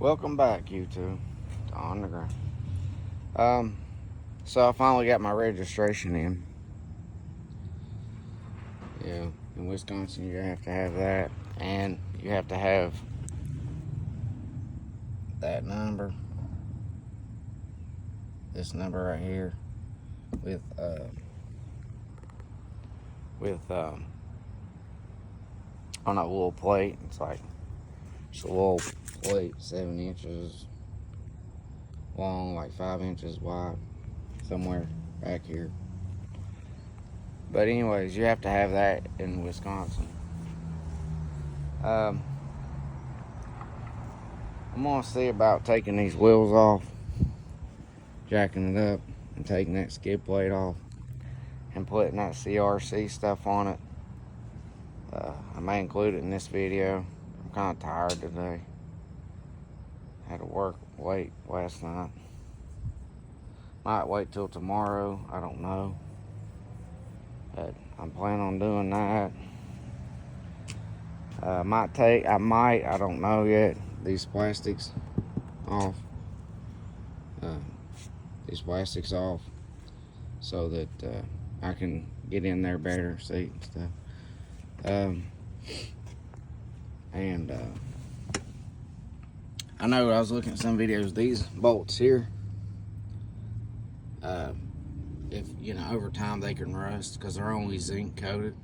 Welcome back, YouTube, to On the Ground. So I finally got my registration in. Yeah, in Wisconsin you have to have that, and you have to have that number, this number right here, with on a little plate. It's like it's a little plate, 7 inches long, like 5 inches wide, somewhere back here. But anyways, you have to have that in Wisconsin. I'm gonna see about taking these wheels off, jacking it up, and taking that skid plate off, and putting that CRC stuff on it. I may include it in this video. I'm kind of tired today. Had to work late last night. Might wait till tomorrow. I don't know. But I'm planning on doing that. I don't know yet, these plastics off. These plastics off so that I can get in there better, see and stuff. I know I was looking at some videos, these bolts here, if over time they can rust because they're only zinc coated.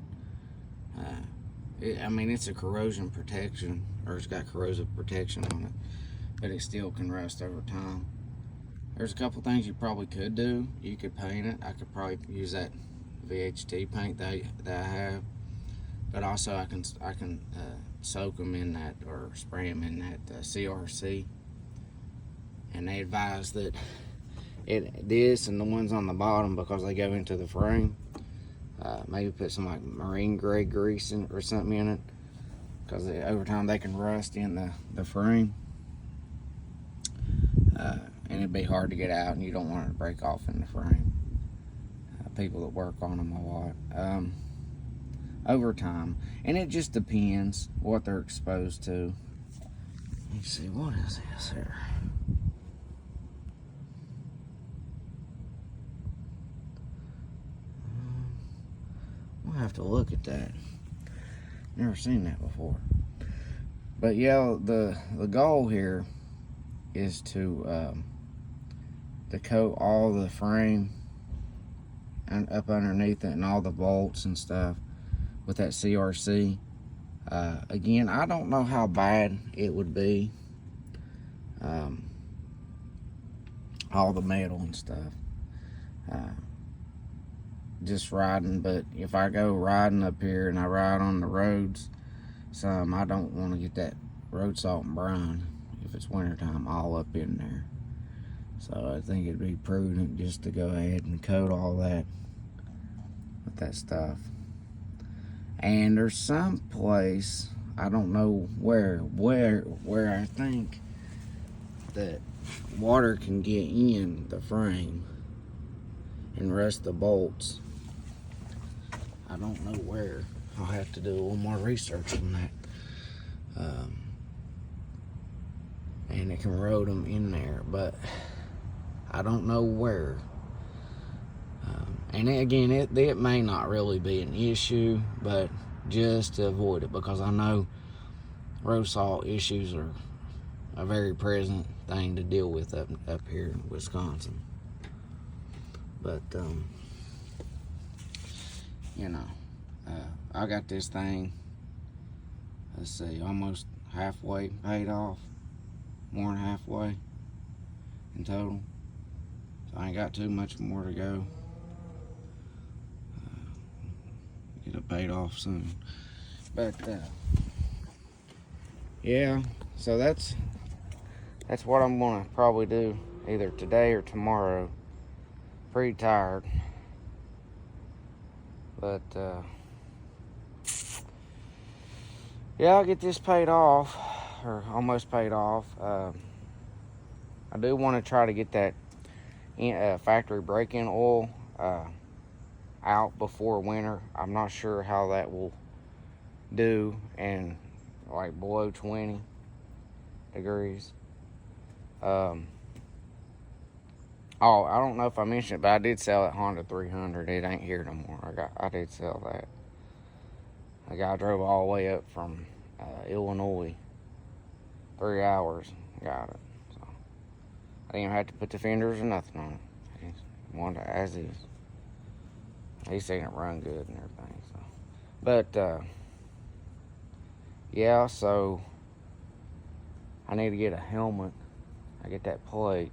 It's a corrosion protection, or it's got corrosive protection on it, but it still can rust over time. There's a couple things you probably could do. You could paint it. I could probably use that VHT paint that I have, but also I can soak them in that, or spray them in that CRC. And they advise that this and the ones on the bottom, because they go into the frame, maybe put some like marine grade grease in, or something in it, because over time they can rust in the frame, and it'd be hard to get out, and you don't want it to break off in the frame. People that work on them a lot over time, and it just depends what they're exposed to. Let's see, what is this here? We'll have to look at that. Never seen that before. But yeah, the goal here is to coat all the frame and up underneath it, and all the bolts and stuff with that CRC. Again, I don't know how bad it would be, all the metal and stuff, just riding. But if I go riding up here and I ride on the roads I don't want to get that road salt and brine, if it's wintertime, all up in there. So I think it'd be prudent just to go ahead and coat all that with that stuff. And there's some place, I don't know where I think that water can get in the frame and rust the bolts. I don't know where. I'll have to do a little more research on that. And it can corrode them in there, but I don't know where. And again, it may not really be an issue, but just to avoid it, because I know road salt issues are a very present thing to deal with up here in Wisconsin. But I got this thing, let's see, almost halfway paid off, more than halfway in total. So I ain't got too much more to go. Get it paid off soon. But yeah, so that's what I'm gonna probably do, either today or tomorrow. Pretty tired, but yeah, I'll get this paid off, or almost paid off. I do want to try to get that factory break-in oil out before winter. I'm not sure how that will do, and like below 20 degrees. Oh, I don't know if I mentioned it, but I did sell that Honda 300. It ain't here no more. I did sell that. The guy drove all the way up from Illinois, 3 hours, got it. So I didn't even have to put the fenders or nothing on it. I just wanted it as is. He's seen it run good and everything. So, but yeah, so I need to get a helmet. I get that plate.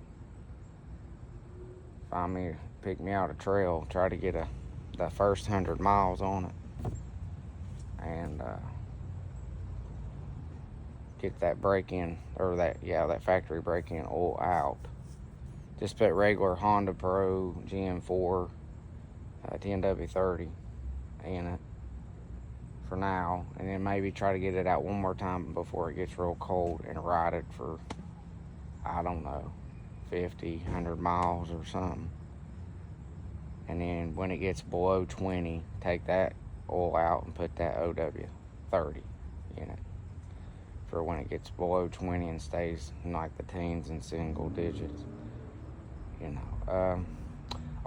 Find me, pick me out a trail. Try to get the first 100 miles on it, and get that break-in or that factory break-in oil out. Just put regular Honda Pro GM4 10W30 in it for now, and then maybe try to get it out one more time before it gets real cold and ride it for, I don't know, 50, 100 miles or something. And then when it gets below 20, take that oil out and put that OW30 in it for when it gets below 20 and stays in like the teens and single digits.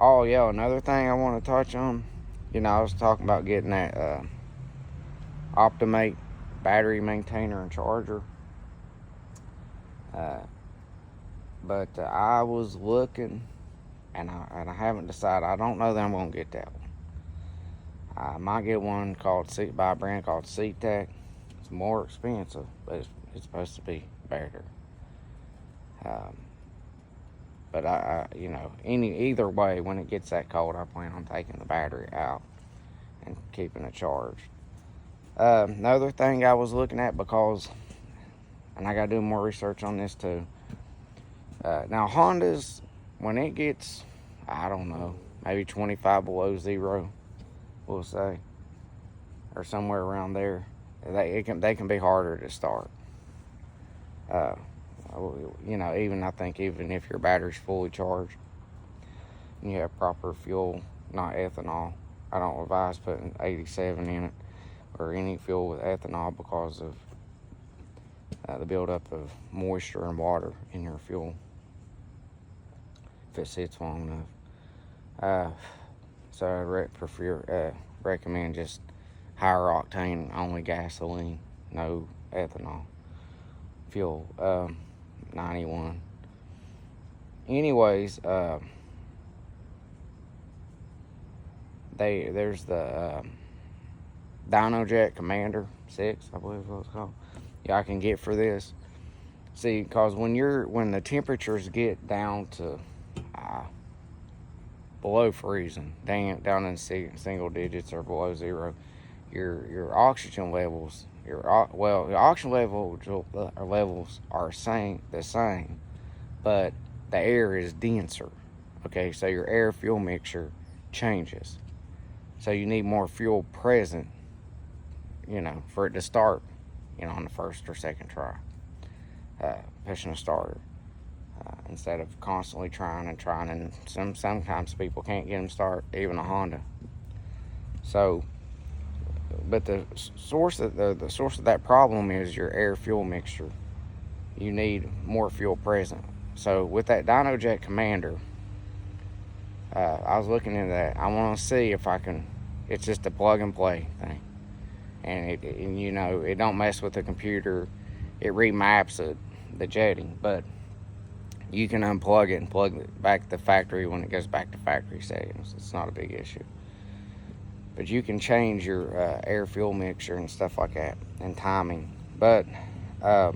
Oh yeah, another thing I want to touch on. I was talking about getting that Optimate battery maintainer and charger. But I was looking, and I haven't decided. I don't know that I'm gonna get that one. I might get one by a brand called SeaTac. It's more expensive, but it's supposed to be better. But either way, when it gets that cold, I plan on taking the battery out and keeping it charged. Another thing I was looking at, and I gotta do more research on this too. Now Hondas, when it gets, I don't know, maybe 25 below zero, we'll say, or somewhere around there, they can be harder to start. I think even if your battery's fully charged and you have proper fuel, not ethanol, I don't advise putting 87 in it or any fuel with ethanol because of the buildup of moisture and water in your fuel if it sits long enough. So I recommend just higher octane, only gasoline, no ethanol fuel. 91. Anyways, there's the DynoJet Commander 6, I believe is what it's called. Yeah, I can get for this. See, because when the temperatures get down to below freezing, down in single digits or below zero, your oxygen levels, your oxygen levels are the same, but the air is denser. Okay, so your air fuel mixture changes. So you need more fuel present, for it to start, on the first or second try, pushing a starter. Instead of constantly trying, and sometimes people can't get them start, even a Honda. So, but the source of that problem is your air fuel mixture. You need more fuel present. So with that DynoJet Commander, I was looking into that. I want to see if I can. It's just a plug and play thing, and it don't mess with the computer. It remaps the jetting, but you can unplug it and plug it back to the factory when it goes back to factory settings. It's not a big issue. But you can change your air fuel mixture and stuff like that and timing. But all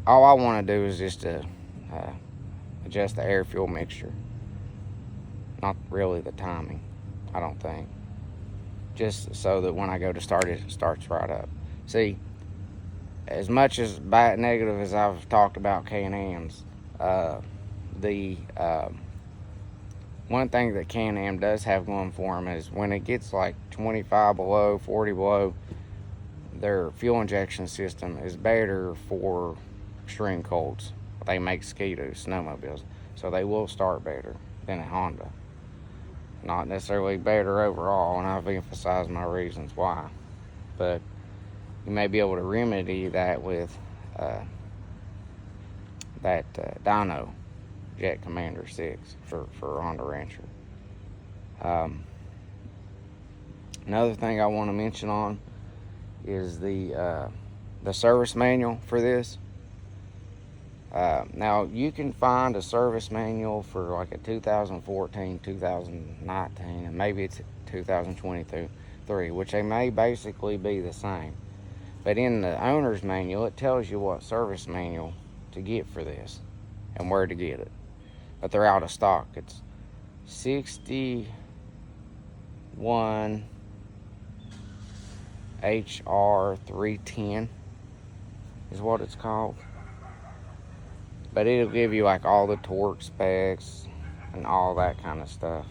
I want to do is just to adjust the air fuel mixture. Not really the timing, I don't think. Just so that when I go to start it starts right up. See, as much as negative as I've talked about Can-Ams, the one thing that Can-Am does have going for them is when it gets like 25 below, 40 below, their fuel injection system is better for extreme colds. They make Ski-Doos, snowmobiles, so they will start better than a Honda. Not necessarily better overall, and I've emphasized my reasons why. But you may be able to remedy that with that dyno Jet Commander 6 for Honda Rancher. Another thing I want to mention on is the service manual for this. Now you can find a service manual for like a 2014, 2019, and maybe it's 2023, which they may basically be the same. But in the owner's manual, it tells you what service manual to get for this and where to get it. But they're out of stock. It's 61 HR 310 is what it's called. But it'll give you like all the torque specs and all that kind of stuff.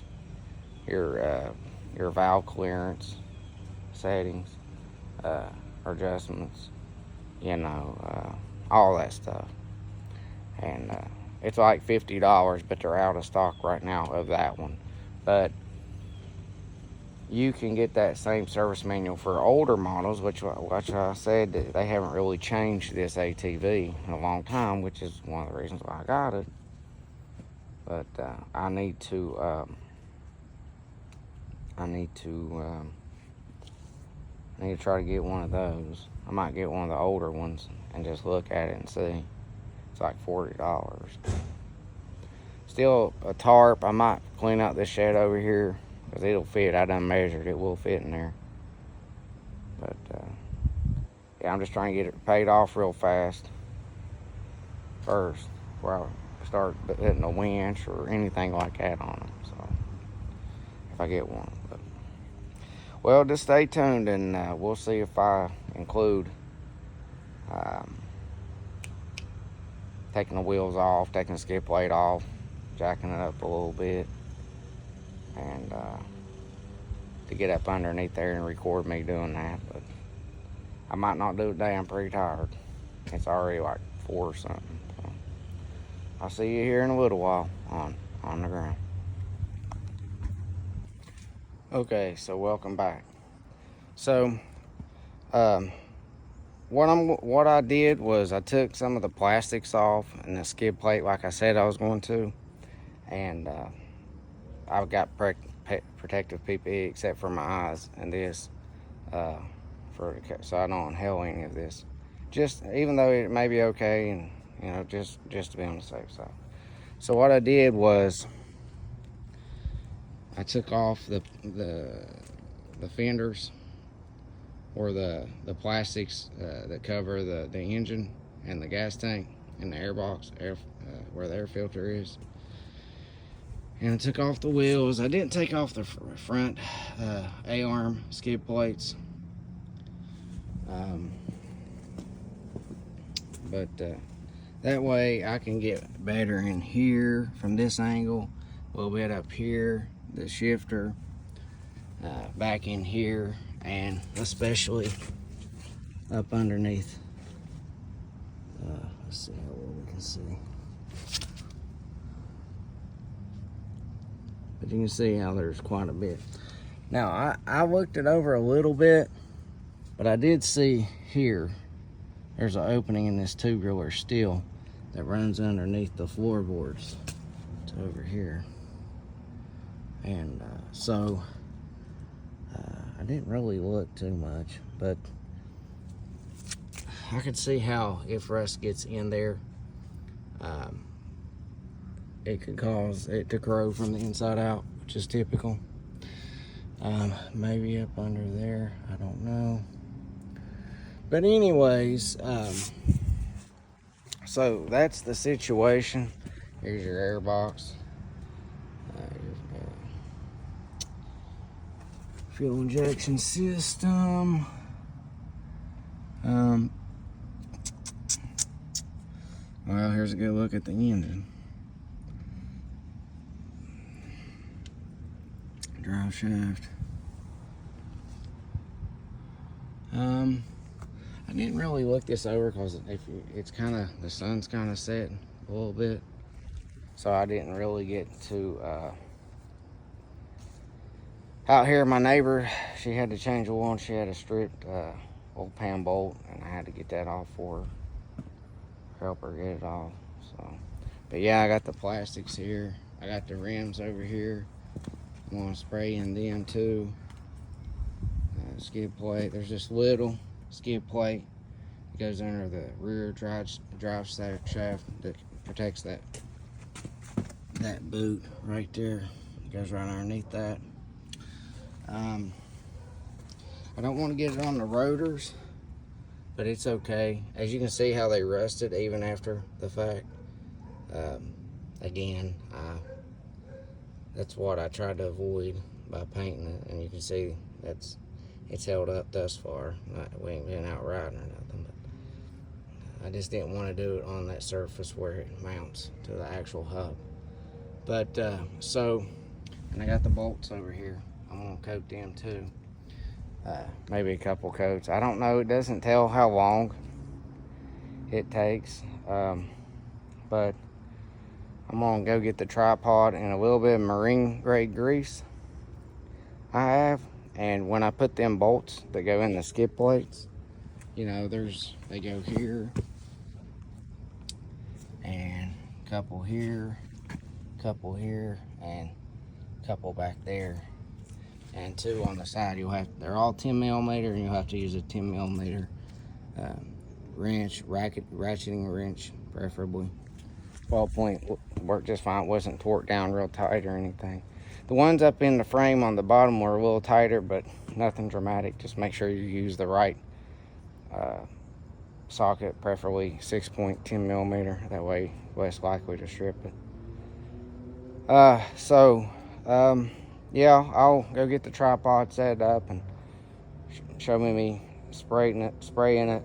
Your valve clearance settings, adjustments, all that stuff. And it's like $50, but they're out of stock right now of that one. But you can get that same service manual for older models, which I said that they haven't really changed this ATV in a long time, which is one of the reasons why I got it. But I need to try to get one of those. I might get one of the older ones and just look at it and see. It's like $40. Still a tarp. I might clean out this shed over here because it'll fit. I done measured. It will fit in there. But yeah, I'm just trying to get it paid off real fast first before I start putting a winch or anything like that on them. So if I get one. But, well, just stay tuned and we'll see if I include taking the wheels off, taking the skid plate off, jacking it up a little bit, and to get up underneath there and record me doing that. But I might not do it today. I'm pretty tired. It's already like 4 or something. So I'll see you here in a little while on the ground. Okay, so welcome back. So what I did was I took some of the plastics off and the skid plate like I said I was going to, and I've got protective PPE except for my eyes and this so I don't inhale any of this, just even though it may be okay, and just to be on the safe side. So what I did was I took off the fenders, or the plastics that cover the engine and the gas tank and the airbox, where the air filter is. And I took off the wheels. I didn't take off the front A-arm skid plates. But that way I can get better in here from this angle, a little bit up here, the shifter, back in here, and especially up underneath. Let's see how well we can see. But you can see how there's quite a bit. Now, I looked it over a little bit, but I did see here, there's an opening in this tubular steel that runs underneath the floorboards. It's over here. And so I didn't really look too much, but I could see how if rust gets in there, it could cause it to corrode from the inside out, which is typical. Maybe up under there, I don't know. But anyways, so that's the situation. Here's your air box. Fuel injection system. Well, here's a good look at the engine. Drive shaft. I didn't really look this over because it's kind of, the sun's kind of setting a little bit, so I didn't really get to out here. My neighbor, she had to change oil and she had a stripped old pan bolt, and I had to get that off for her, help her get it off. So, but yeah, I got the plastics here. I got the rims over here. I'm gonna spray in them too. Skid plate. There's this little skid plate that goes under the rear drive shaft that protects that boot right there. It goes right underneath that. I don't want to get it on the rotors, but it's okay. As you can see how they rusted even after the fact. Again, that's what I tried to avoid by painting it, and you can see it's held up thus far. We ain't been out riding or nothing, but I just didn't want to do it on that surface where it mounts to the actual hub. But and I got the bolts over here. I'm gonna coat them too. Maybe a couple coats. I don't know. It doesn't tell how long it takes, but I'm gonna go get the tripod and a little bit of marine grade grease I have. And when I put them bolts that go in the skid plates, you know, they go here and a couple here, and a couple back there, and 2 on the side. They're all 10 millimeter, and you'll have to use a 10 millimeter wrench, ratcheting wrench, preferably. Ball point worked just fine. It wasn't torqued down real tight or anything. The ones up in the frame on the bottom were a little tighter, but nothing dramatic. Just make sure you use the right socket, preferably 6.10 millimeter. That way, less likely to strip it. Yeah, I'll go get the tripod set up and show me spraying it.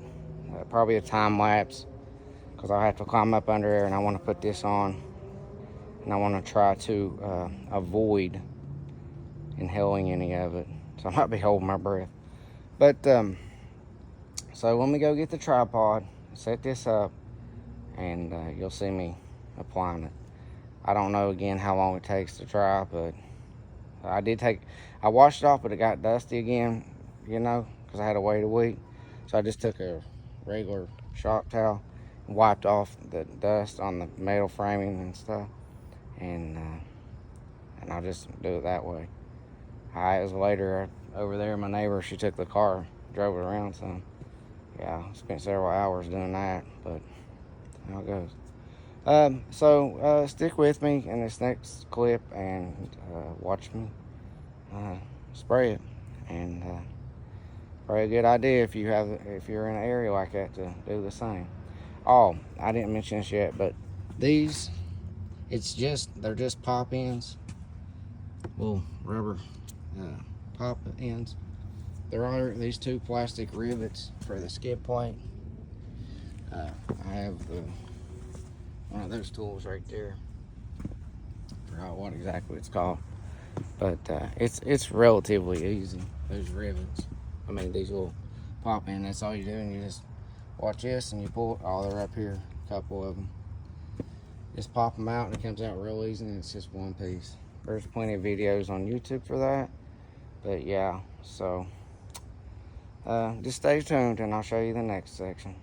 Probably a time lapse, because I'll have to climb up under there, and I want to put this on, and I want to try to avoid inhaling any of it. So I might be holding my breath. But so let me go get the tripod, set this up, and you'll see me applying it. I don't know again how long it takes to dry, but I washed it off, but it got dusty again, you know, because I had to wait a week. So I just took a regular shop towel and wiped off the dust on the metal framing and stuff, and I'll just do it that way. It was later over there. My neighbor, she took the car, drove it around some. Yeah, spent several hours doing that, but how it goes. So stick with me in this next clip and watch me spray it, and probably a good idea if you're in an area like that to do the same. Oh, I didn't mention this yet, but these, they're just pop ends, little rubber pop ends. There are these 2 plastic rivets for the skid plate. I have one of those tools right there. I forgot what exactly it's called, but it's relatively easy. Those rivets, I mean these little pop in. That's all you do, and you just watch this, and you pull it. Oh, they're up here, a couple of them. Just pop them out, and it comes out real easy, and it's just one piece. There's plenty of videos on YouTube for that, but yeah. So just stay tuned, and I'll show you the next section.